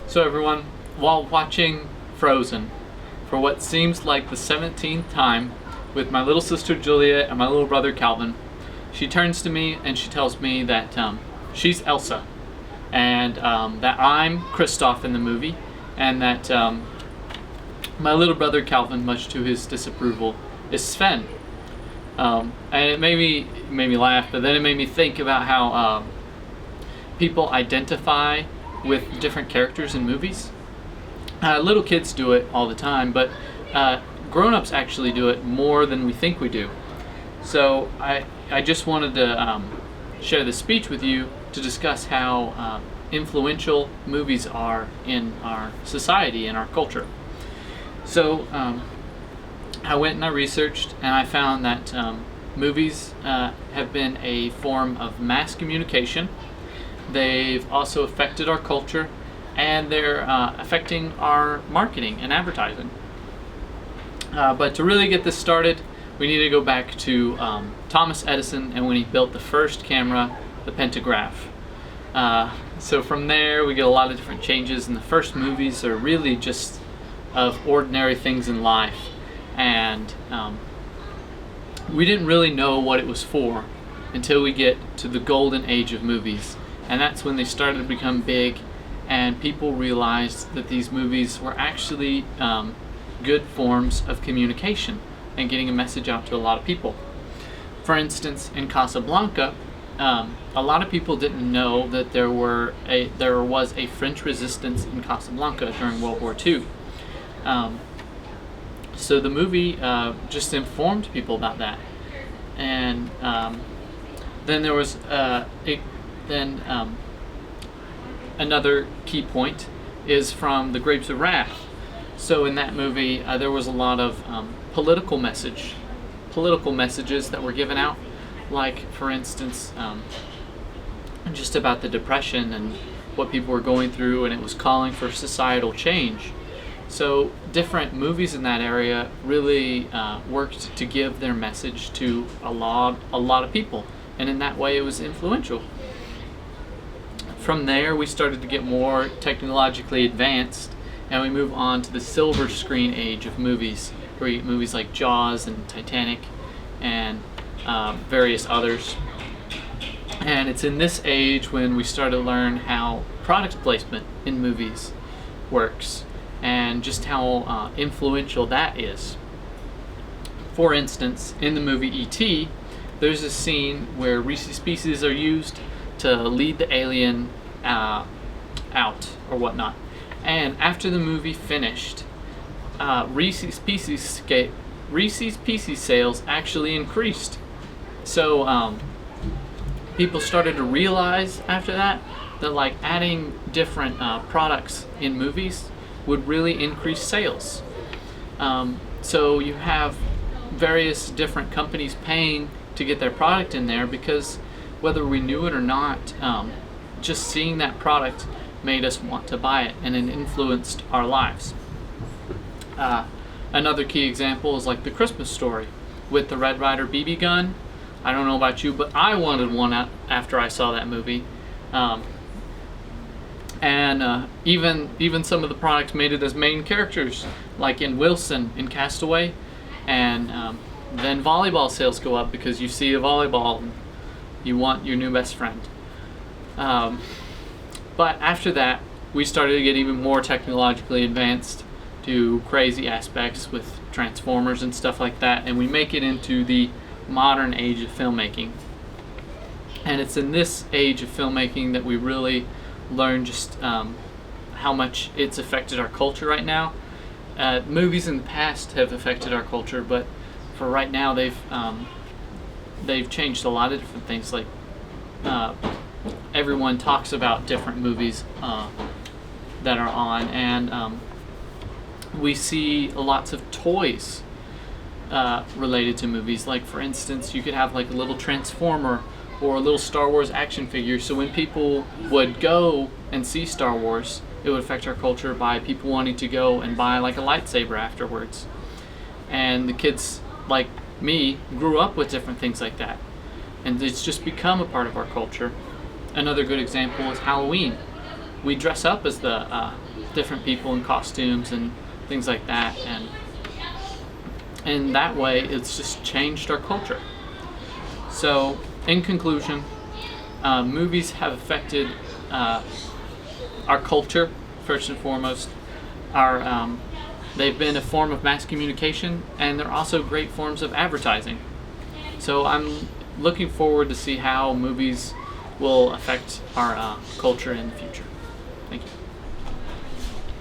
So everyone, while watching Frozen for what seems like the 17th time with my little sister Julia and my little brother Calvin, she turns to me and she tells me that she's Elsa and that I'm Kristoff in the movie, and that my little brother Calvin, much to his disapproval, is Sven. And it made me laugh, but then it made me think about how people identify with different characters in movies. Little kids do it all the time, but grown-ups actually do it more than we think we do. So I just wanted to share this speech with you to discuss how influential movies are in our society and our culture. So I went and I researched, and I found that movies have been a form of mass communication. They've also affected our culture, and they're affecting our marketing and advertising. But to really get this started, we need to go back to Thomas Edison and when he built the first camera, the pantograph. So from there we get a lot of different changes, and the first movies are really just of ordinary things in life, and we didn't really know what it was for until we get to the golden age of movies, and that's when they started to become big and people realized that these movies were actually good forms of communication and getting a message out to a lot of people. For instance, in Casablanca, a lot of people didn't know that there was a French resistance in Casablanca during World War II. So the movie just informed people about that, and then there was another key point is from The Grapes of Wrath. So in that movie, there was a lot of political messages that were given out, like for instance, just about the Depression and what people were going through, and it was calling for societal change. So different movies in that area really worked to give their message to a lot of people, and in that way it was influential. From there we started to get more technologically advanced, and we move on to the silver screen age of movies, where you get movies like Jaws and Titanic and various others. And it's in this age when we start to learn how product placement in movies works, and just how influential that is. For instance, in the movie E.T., there's a scene where Reese's Pieces are used to lead the alien out or whatnot. And after the movie finished, Reese's Pieces sales actually increased. So people started to realize after that like adding different products in movies would really increase sales. So you have various different companies paying to get their product in there, because whether we knew it or not, just seeing that product made us want to buy it, and it influenced our lives. Another key example is like The Christmas Story with the Red Ryder BB gun. I don't know about you, but I wanted one after I saw that movie. And even some of the products made it as main characters, like in Wilson in Castaway, and then volleyball sales go up because you see a volleyball and you want your new best friend. But after that, we started to get even more technologically advanced to crazy aspects with Transformers and stuff like that, and we make it into the modern age of filmmaking. And it's in this age of filmmaking that we really learn just how much it's affected our culture right now. Movies in the past have affected our culture, but for right now they've changed a lot of different things. Like everyone talks about different movies that are on, and we see lots of toys related to movies. Like for instance, you could have like a little Transformer or a little Star Wars action figure. So when people would go and see Star Wars, it would affect our culture by people wanting to go and buy like a lightsaber afterwards. And the kids like me grew up with different things like that, and it's just become a part of our culture. Another good example is Halloween. We dress up as the different people in costumes and things like that, and that way it's just changed our culture. So in conclusion, movies have affected our culture first and foremost. They've been a form of mass communication, and they're also great forms of advertising. So I'm looking forward to see how movies will affect our culture in the future. Thank you.